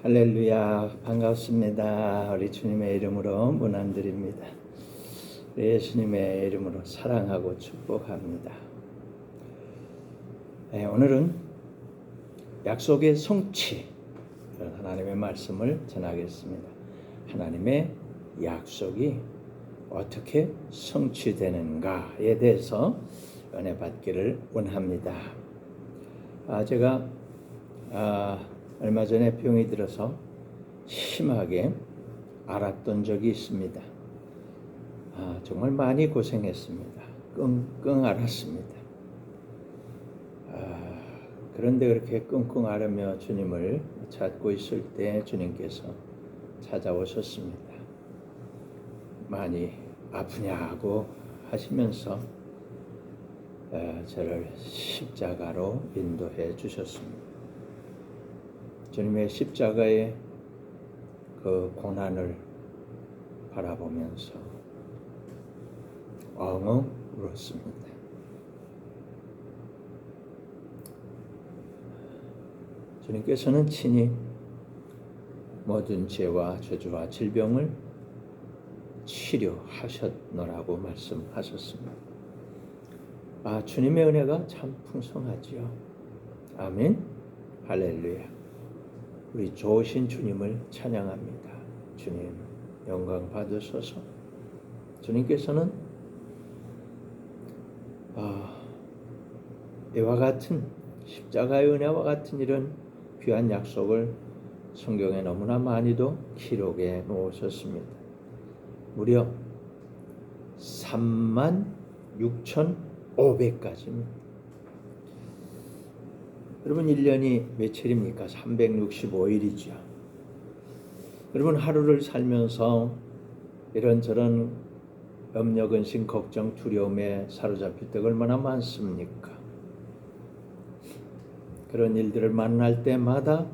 할렐루야, 반갑습니다. 우리 주님의 이름으로 문안드립니다. 예수님의 이름으로 사랑하고 축복합니다. 오늘은 약속의 성취, 하나님의 말씀을 전하겠습니다. 하나님의 약속이 어떻게 성취되는가에 대해서 은혜 받기를 원합니다. 제가 얼마 전에 병이 들어서 심하게 앓았던 적이 있습니다. 정말 많이 고생했습니다. 끙끙 앓았습니다. 그런데 그렇게 끙끙 앓으며 주님을 찾고 있을 때 주님께서 찾아오셨습니다. 많이 아프냐고 하시면서 저를 십자가로 인도해 주셨습니다. 주님의 십자가의 그 고난을 바라보면서 엉엉 울었습니다. 주님께서는 친히 모든 죄와 저주와 질병을 치료하셨노라고 말씀하셨습니다. 주님의 은혜가 참 풍성하지요. 아멘. 할렐루야. 우리 좋으신 주님을 찬양합니다. 주님 영광 받으소서. 주님께서는 이와 같은 십자가의 은혜와 같은 이런 귀한 약속을 성경에 너무나 많이도 기록해 놓으셨습니다. 무려 36,500가지입니다. 여러분 1년이 며칠입니까? 365일이죠. 여러분 하루를 살면서 이런저런 염려, 근심, 걱정, 두려움에 사로잡힐 때가 얼마나 많습니까? 그런 일들을 만날 때마다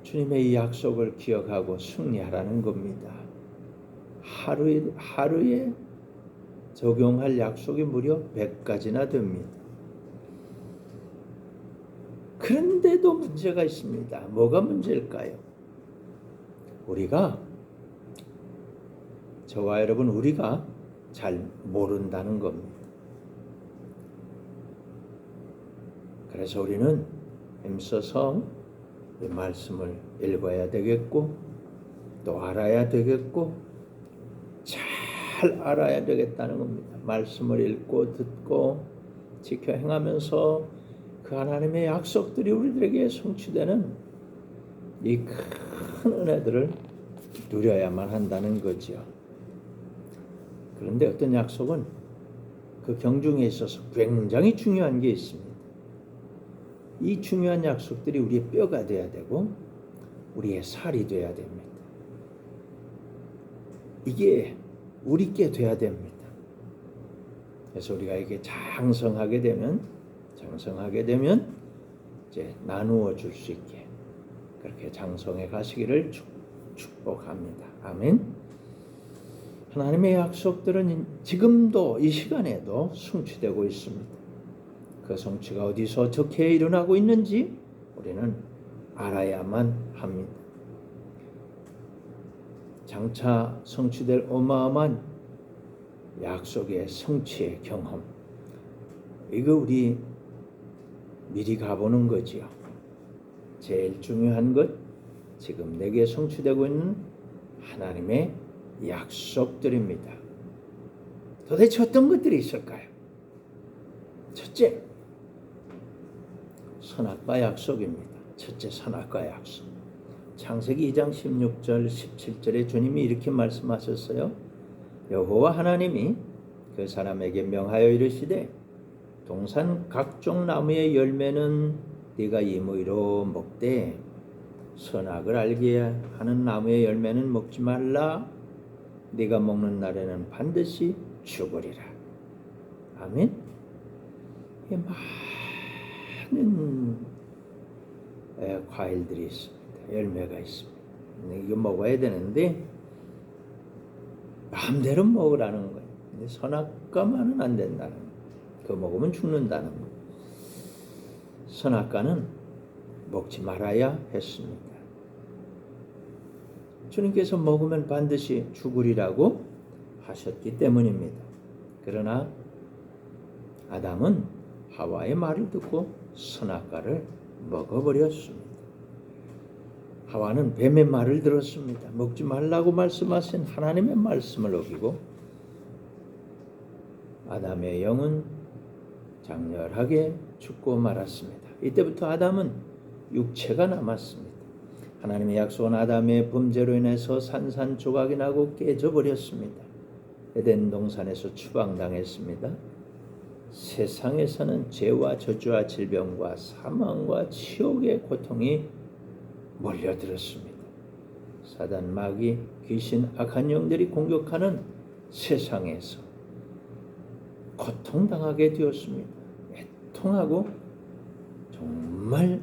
주님의 이 약속을 기억하고 승리하라는 겁니다. 하루에 적용할 약속이 무려 100가지나 됩니다. 그런데도 문제가 있습니다. 뭐가 문제일까요? 저와 여러분 우리가 잘 모른다는 겁니다. 그래서 우리는 힘써서 이 말씀을 읽어야 되겠고 또 알아야 되겠고 잘 알아야 되겠다는 겁니다. 말씀을 읽고 듣고 지켜 행하면서 그 하나님의 약속들이 우리들에게 성취되는 이 큰 은혜들을 누려야만 한다는 거죠. 그런데 어떤 약속은 그 경중에 있어서 굉장히 중요한 게 있습니다. 이 중요한 약속들이 우리의 뼈가 돼야 되고 우리의 살이 돼야 됩니다. 이게 우리께 돼야 됩니다. 그래서 우리가 이게 장성하게 되면 이제 나누어 줄 수 있게 그렇게 장성해 가시기를 축복합니다. 아멘. 하나님의 약속들은 지금도 이 시간에도 성취되고 있습니다. 그 성취가 어디서 어떻게 일어나고 있는지 우리는 알아야만 합니다. 장차 성취될 어마어마한 약속의 성취의 경험, 이거 우리 미리 가보는 거지요. 제일 중요한 것, 지금 내게 성취되고 있는 하나님의 약속들입니다. 도대체 어떤 것들이 있을까요? 첫째, 선악과 약속입니다. 첫째, 선악과 약속. 창세기 2장 16절 17절에 주님이 이렇게 말씀하셨어요. 여호와 하나님이 그 사람에게 명하여 이르시되 동산 각종 나무의 열매는 네가 임의로 먹되 선악을 알게 하는 나무의 열매는 먹지 말라. 네가 먹는 날에는 반드시 죽으리라. 아멘. 많은 과일들이 있습니다. 열매가 있습니다. 이거 먹어야 되는데 마음대로 먹으라는 거예요. 근데 선악과만은 안 된다는 거예요. 그거 먹으면 죽는다는 거예요. 선악과는 먹지 말아야 했습니다. 주님께서 먹으면 반드시 죽으리라고 하셨기 때문입니다. 그러나 아담은 하와의 말을 듣고 선악과를 먹어버렸습니다. 하와는 뱀의 말을 들었습니다. 먹지 말라고 말씀하신 하나님의 말씀을 어기고 아담의 영은 장렬하게 죽고 말았습니다. 이때부터 아담은 육체가 남았습니다. 하나님의 약속은 아담의 범죄로 인해서 산산조각이 나고 깨져버렸습니다. 에덴 동산에서 추방당했습니다. 세상에서는 죄와 저주와 질병과 사망과 지옥의 고통이 몰려들었습니다. 사단, 마귀, 귀신, 악한 영들이 공격하는 세상에서 고통당하게 되었습니다. 애통하고 정말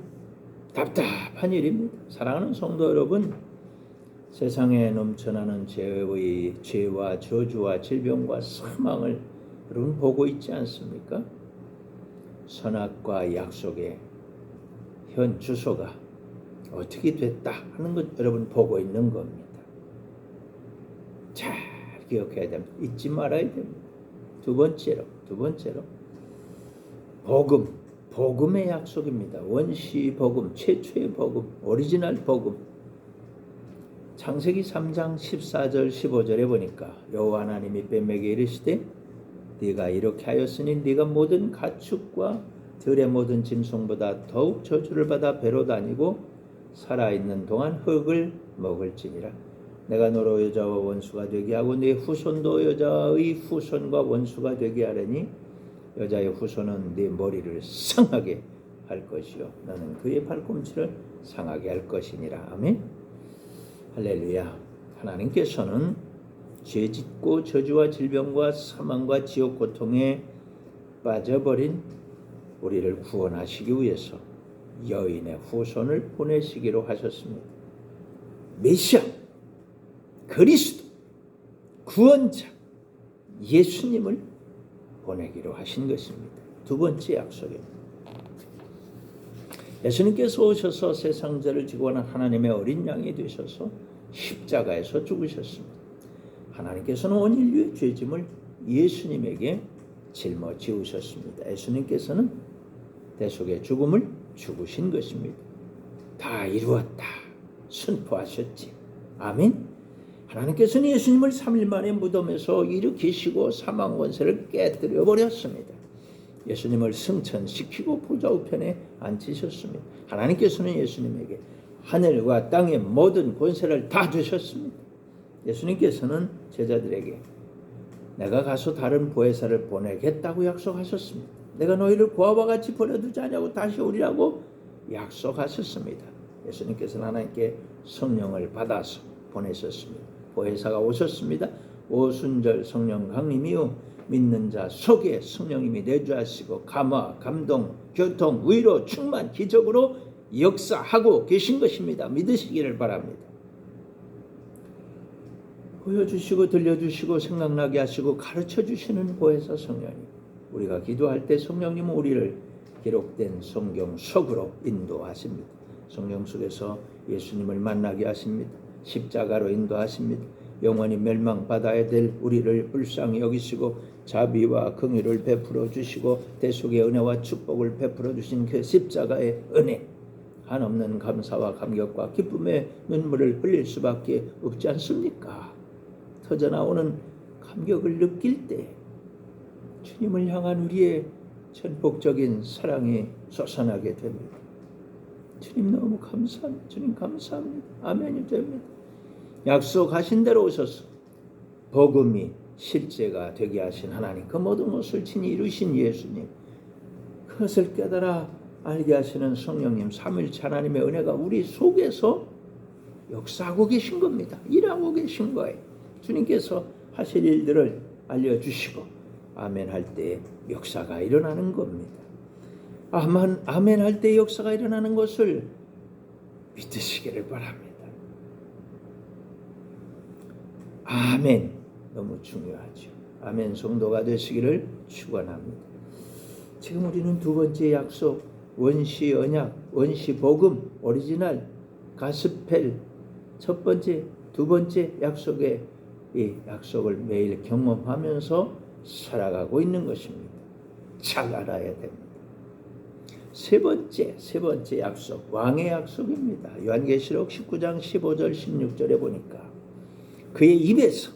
답답한 일입니다. 사랑하는 성도 여러분, 세상에 넘쳐나는 죄와 저주와 질병과 사망을 여러분 보고 있지 않습니까? 선악과 약속의 현 주소가 어떻게 됐다 하는 것 여러분 보고 있는 겁니다. 잘 기억해야 됩니다. 잊지 말아야 됩니다. 두 번째로 복음의 약속입니다. 원시 복음, 최초의 복음, 오리지널 복음. 창세기 3장 14절 15절에 보니까 여호와 하나님이 뱀에게 이르시되 네가 이렇게 하였으니 네가 모든 가축과 들의 모든 짐승보다 더욱 저주를 받아 배로 다니고 살아있는 동안 흙을 먹을지니라. 내가 너로 여자와 원수가 되게 하고 네 후손도 여자의 후손과 원수가 되게 하려니 여자의 후손은 네 머리를 상하게 할 것이요 너는 그의 발꿈치를 상하게 할 것이니라. 아멘. 할렐루야. 하나님께서는 죄짓고 저주와 질병과 사망과 지옥 고통에 빠져버린 우리를 구원하시기 위해서 여인의 후손을 보내시기로 하셨습니다. 메시아, 그리스도, 구원자, 예수님을 보내기로 하신 것입니다. 두 번째 약속입니다. 예수님께서 오셔서 세상 죄를 지고 가는 하나님의 어린 양이 되셔서 십자가에서 죽으셨습니다. 하나님께서는 온 인류의 죄짐을 예수님에게 짊어지우셨습니다. 예수님께서는 대속의 죽음을 죽으신 것입니다. 다 이루었다 선포하셨지. 아멘. 하나님께서는 예수님을 3일 만에 무덤에서 일으키시고 사망 권세를 깨뜨려 버렸습니다. 예수님을 승천시키고 보좌 우편에 앉히셨습니다. 하나님께서는 예수님에게 하늘과 땅의 모든 권세를 다 주셨습니다. 예수님께서는 제자들에게 내가 가서 다른 보혜사를 보내겠다고 약속하셨습니다. 내가 너희를 고아와 같이 버려두지 않냐고 다시 오리라고 약속하셨습니다. 예수님께서는 하나님께 성령을 받아서 보내셨습니다. 보혜사가 오셨습니다. 오순절 성령 강림이요 믿는 자 속에 성령님이 내주하시고 감화, 감동, 교통, 위로, 충만, 기적으로 역사하고 계신 것입니다. 믿으시기를 바랍니다. 보여주시고 들려주시고 생각나게 하시고 가르쳐주시는 보혜사 성령님. 우리가 기도할 때 성령님은 우리를 기록된 성경 속으로 인도하십니다. 성경 속에서 예수님을 만나게 하십니다. 십자가로 인도하십니다. 영원히 멸망받아야 될 우리를 불쌍히 여기시고 자비와 긍휼을 베풀어 주시고 대속의 은혜와 축복을 베풀어 주신 그 십자가의 은혜, 한없는 감사와 감격과 기쁨의 눈물을 흘릴 수밖에 없지 않습니까? 터져나오는 감격을 느낄 때 주님을 향한 우리의 전폭적인 사랑이 솟아나게 됩니다. 주님 너무 감사합니다. 주님 감사합니다. 아멘이 됩니다. 약속하신 대로 오셔서 복음이 실제가 되게 하신 하나님, 그 모든 것을 친히 이루신 예수님, 그것을 깨달아 알게 하시는 성령님, 삼위일체 하나님의 은혜가 우리 속에서 역사하고 계신 겁니다. 일하고 계신 거예요. 주님께서 하실 일들을 알려주시고 아멘 할 때 역사가 일어나는 겁니다. 아멘 할 때 역사가 일어나는 것을 믿으시기를 바랍니다. 아멘. 너무 중요하죠. 아멘 성도가 되시기를 축원합니다. 지금 우리는 두 번째 약속, 원시 언약, 원시 복음, 오리지널, 가스펠, 첫 번째 두 번째 약속의 이 약속을 매일 경험하면서 살아가고 있는 것입니다. 잘 알아야 됩니다. 세 번째 약속, 왕의 약속입니다. 요한계시록 19장 15절 16절에 보니까 그의 입에서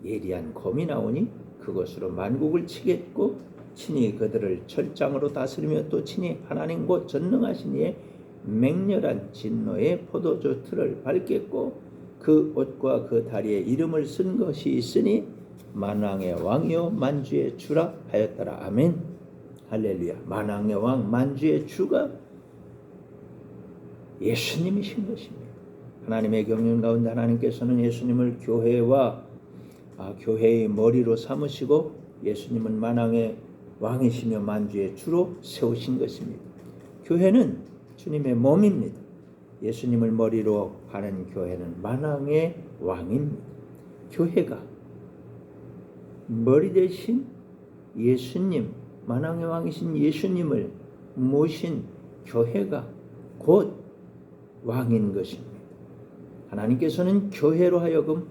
예리한 검이 나오니 그것으로 만국을 치겠고 친히 그들을 철장으로 다스리며 또 친히 하나님 곧 전능하신 이의 맹렬한 진노의 포도주 틀을 밟겠고 그 옷과 그 다리에 이름을 쓴 것이 있으니 만왕의 왕이요 만주의 주라 하였더라. 아멘. 할렐루야. 만왕의 왕 만주의 주가 예수님이신 것입니다. 하나님의 경륜 가운데 하나님께서는 예수님을 교회의 머리로 삼으시고 예수님은 만왕의 왕이시며 만주의 주로 세우신 것입니다. 교회는 주님의 몸입니다. 예수님을 머리로 하는 교회는 만왕의 왕입니다. 교회가 머리 대신 예수님, 만왕의 왕이신 예수님을 모신 교회가 곧 왕인 것입니다. 하나님께서는 교회로 하여금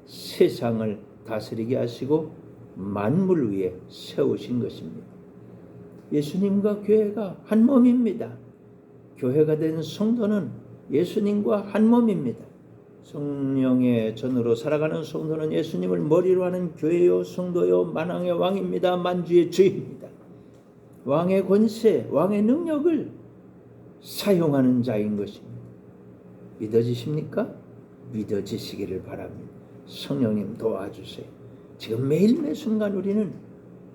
세상을 다스리게 하시고 만물 위에 세우신 것입니다. 예수님과 교회가 한 몸입니다. 교회가 된 성도는 예수님과 한 몸입니다. 성령의 전으로 살아가는 성도는 예수님을 머리로 하는 교회요 성도요 만왕의 왕입니다. 만주의 주입니다. 왕의 권세, 왕의 능력을 사용하는 자인 것입니다. 믿어지십니까? 믿어지시기를 바랍니다. 성령님 도와주세요. 지금 매일 매 순간 우리는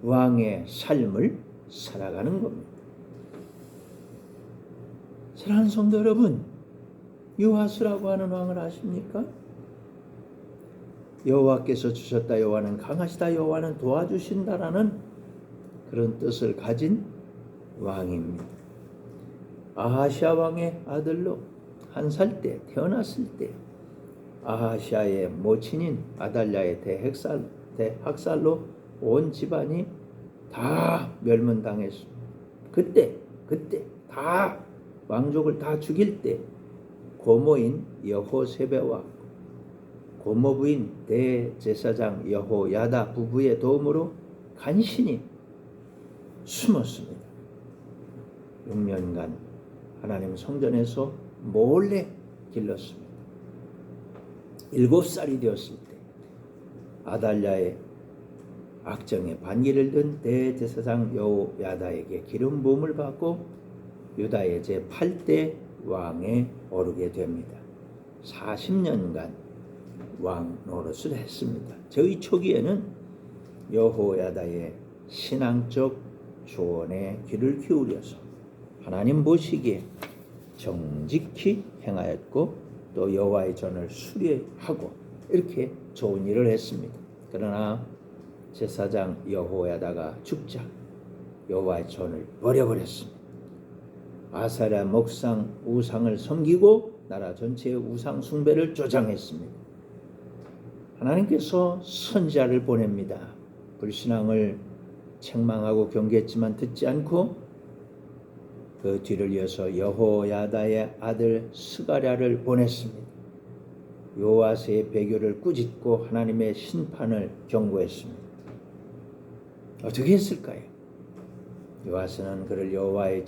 왕의 삶을 살아가는 겁니다. 사랑하는 성도 여러분, 요아스라고 하는 왕을 아십니까? 여호와께서 주셨다, 여호와는 강하시다, 여호와는 도와주신다라는 그런 뜻을 가진 왕입니다. 아하시아 왕의 아들로 1살 때 태어났을 때 아하시아의 모친인 아달랴의 대학살로 온 집안이 다 멸문당했습니다. 그때 다 왕족을 다 죽일 때 고모인 여호세베와 고모부인 대제사장 여호야다 부부의 도움으로 간신히 숨었습니다. 6년간 하나님 성전에서 몰래 길렀습니다. 7살이 되었을 때 아달랴의 악정에 반기를 든 대제사장 여호야다에게 기름 부음을 받고 유다의 제8대 왕에 오르게 됩니다. 40년간 왕 노릇을 했습니다. 저희 초기에는 여호야다의 신앙적 조언에 귀를 기울여서 하나님 보시기에 정직히 행하였고 또 여호와의 전을 수리하고 이렇게 좋은 일을 했습니다. 그러나 제사장 여호야다가 죽자 여호와의 전을 버려버렸습니다. 아사랴 목상 우상을 섬기고 나라 전체의 우상 숭배를 조장했습니다. 하나님께서 선지자를 보냅니다. 불신앙을 책망하고 경계했지만 듣지 않고 그 뒤를 이어서 여호야다의 아들 스가랴를 보냈습니다. 요아스의 배교를 꾸짖고 하나님의 심판을 경고했습니다. 어떻게 했을까요? 요아스는 그를 여호와의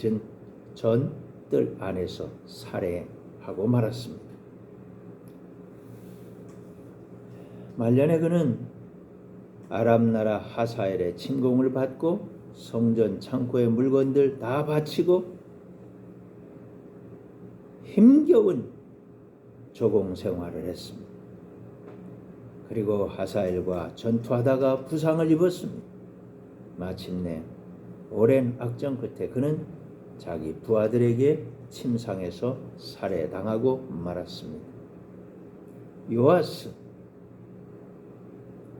전뜰 안에서 살해하고 말았습니다. 말년에 그는 아람 나라 하사엘의 침공을 받고 성전 창고의 물건들 다 바치고 힘겨운 조공 생활을 했습니다. 그리고 하사엘과 전투하다가 부상을 입었습니다. 마침내 오랜 악정 끝에 그는 자기 부하들에게 침상에서 살해당하고 말았습니다. 요아스,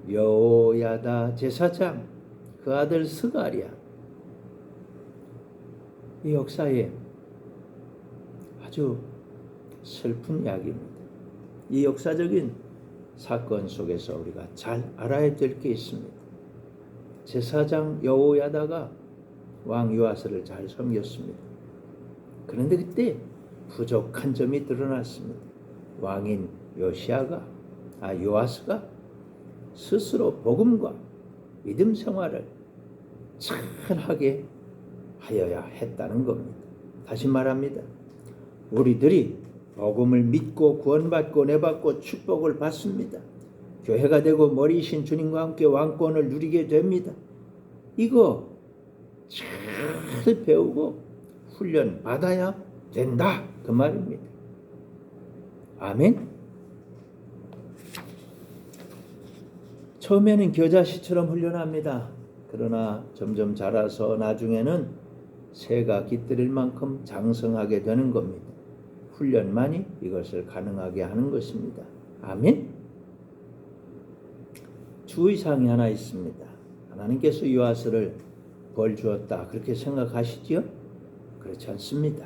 여호야다 제사장, 그 아들 스가랴, 이 역사에 아주 슬픈 이야기입니다. 이 역사적인 사건 속에서 우리가 잘 알아야 될 게 있습니다. 제사장 여호야다가 왕 요아스를 잘 섬겼습니다. 그런데 그때 부족한 점이 드러났습니다. 왕인 요아스가 스스로 복음과 믿음 생활을 잘하게 하여야 했다는 겁니다. 다시 말합니다. 우리들이 복음을 믿고 구원받고 내받고 축복을 받습니다. 교회가 되고 머리이신 주님과 함께 왕권을 누리게 됩니다. 이거 잘 배우고 훈련 받아야 된다. 그 말입니다. 아멘. 처음에는 겨자씨처럼 훈련합니다. 그러나 점점 자라서 나중에는 새가 깃들일 만큼 장성하게 되는 겁니다. 훈련만이 이것을 가능하게 하는 것입니다. 아멘. 주의사항이 하나 있습니다. 하나님께서 요아스를 벌 주었다. 그렇게 생각하시지요? 그렇지 않습니다.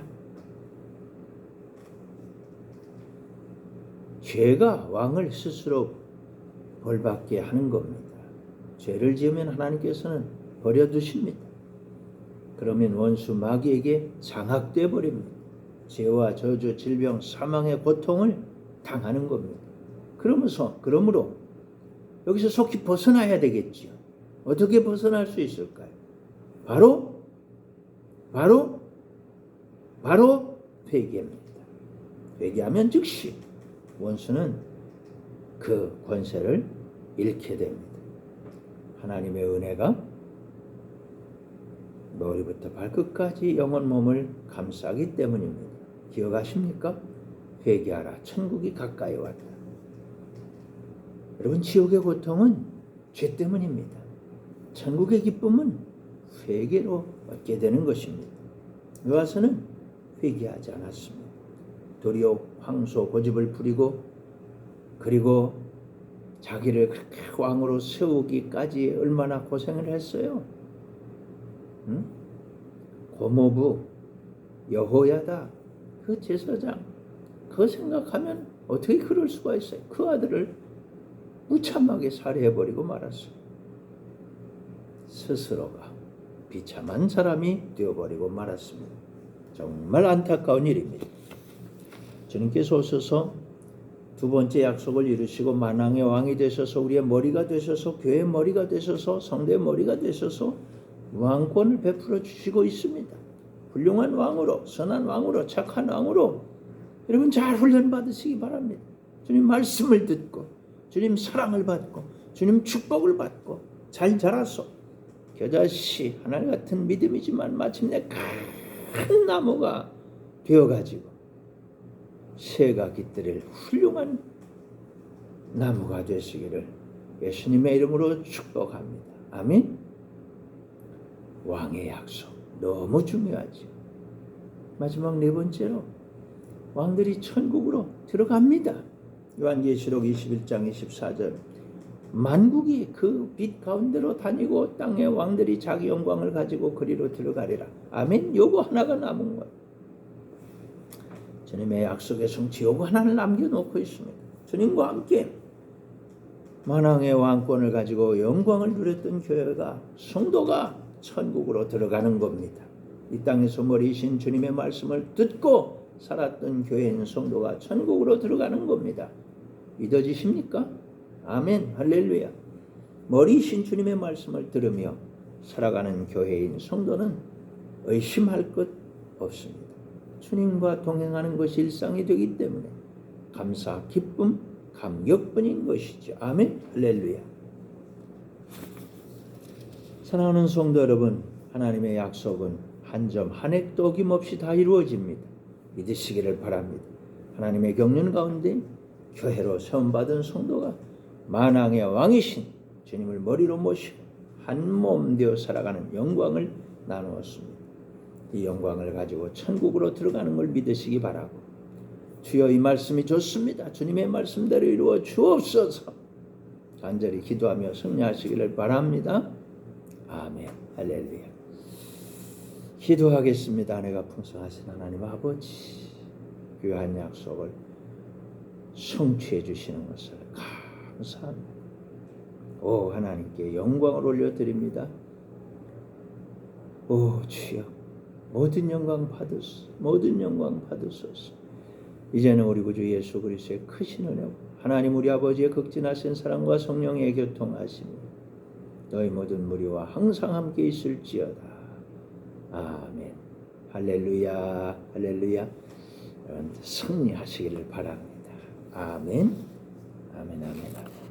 죄가 왕을 스스로 벌받게 하는 겁니다. 죄를 지으면 하나님께서는 버려두십니다. 그러면 원수 마귀에게 장악돼 버립니다. 죄와 저주, 질병, 사망의 고통을 당하는 겁니다. 그러므로 여기서 속히 벗어나야 되겠지요. 어떻게 벗어날 수 있을까요? 바로 회개입니다. 회개하면 즉시 원수는 그 권세를 잃게 됩니다. 하나님의 은혜가 머리부터 발끝까지 영혼 몸을 감싸기 때문입니다. 기억하십니까? 회개하라. 천국이 가까이 왔다. 여러분, 지옥의 고통은 죄 때문입니다. 천국의 기쁨은 회개로 얻게 되는 것입니다. 요아스는 회개하지 않았습니다. 도리어 황소 고집을 부리고 그리고 자기를 그렇게 왕으로 세우기까지 얼마나 고생을 했어요. 응? 고모부 여호야다 그 제사장 그거 생각하면 어떻게 그럴 수가 있어요. 그 아들을 무참하게 살해해버리고 말았어요. 스스로가 비참한 사람이 되어버리고 말았습니다. 정말 안타까운 일입니다. 주님께서 오셔서 두 번째 약속을 이루시고 만왕의 왕이 되셔서 우리의 머리가 되셔서 교회의 머리가 되셔서 성도의 머리가 되셔서 왕권을 베풀어 주시고 있습니다. 훌륭한 왕으로, 선한 왕으로, 착한 왕으로 여러분 잘 훈련 받으시기 바랍니다. 주님 말씀을 듣고 주님 사랑을 받고 주님 축복을 받고 잘 자라서 겨자씨 하늘 같은 믿음이지만 마침내 큰 나무가 되어가지고 새가 깃들일 훌륭한 나무가 되시기를 예수님의 이름으로 축복합니다. 아멘. 왕의 약속 너무 중요하죠. 마지막 네 번째로 왕들이 천국으로 들어갑니다. 요한계시록 21장 24절 만국이 그 빛 가운데로 다니고 땅의 왕들이 자기 영광을 가지고 그리로 들어가리라. 아멘. 요거 하나가 남은 거예요. 주님의 약속의 성취 요거 하나를 남겨놓고 있습니다. 주님과 함께 만왕의 왕권을 가지고 영광을 누렸던 교회가 성도가 천국으로 들어가는 겁니다. 이 땅에서 머리이신 주님의 말씀을 듣고 살았던 교회인 성도가 천국으로 들어가는 겁니다. 믿어지십니까? 아멘. 할렐루야. 머리이신 주님의 말씀을 들으며 살아가는 교회인 성도는 의심할 것 없습니다. 주님과 동행하는 것이 일상이 되기 때문에 감사, 기쁨, 감격뿐인 것이죠. 아멘. 할렐루야. 사랑하는 성도 여러분, 하나님의 약속은 한 점 한 획도 어김없이 다 이루어집니다. 믿으시기를 바랍니다. 하나님의 경륜 가운데 교회로 세움받은 성도가 만왕의 왕이신 주님을 머리로 모시고 한 몸 되어 살아가는 영광을 나누었습니다. 이 영광을 가지고 천국으로 들어가는 걸 믿으시기 바라고 주여 이 말씀이 좋습니다. 주님의 말씀대로 이루어 주옵소서 간절히 기도하며 승리하시기를 바랍니다. 아멘. 할렐루야. 기도하겠습니다. 은혜가 풍성하신 하나님 아버지 귀한 약속을 성취해 주시는 것을 감사합니다. 오 하나님께 영광을 올려드립니다. 오 주여 모든 영광 받으소서. 모든 영광 받으소서. 이제는 우리 구주 예수 그리스도의 크신 은혜와 하나님 우리 아버지의 극진하신 사랑과 성령의 교통하심이 너희 모든 무리와 항상 함께 있을지어다. 아멘. 할렐루야, 할렐루야. 여러분 승리하시기를 바랍니다. 아멘, 아멘, 아멘, 아멘.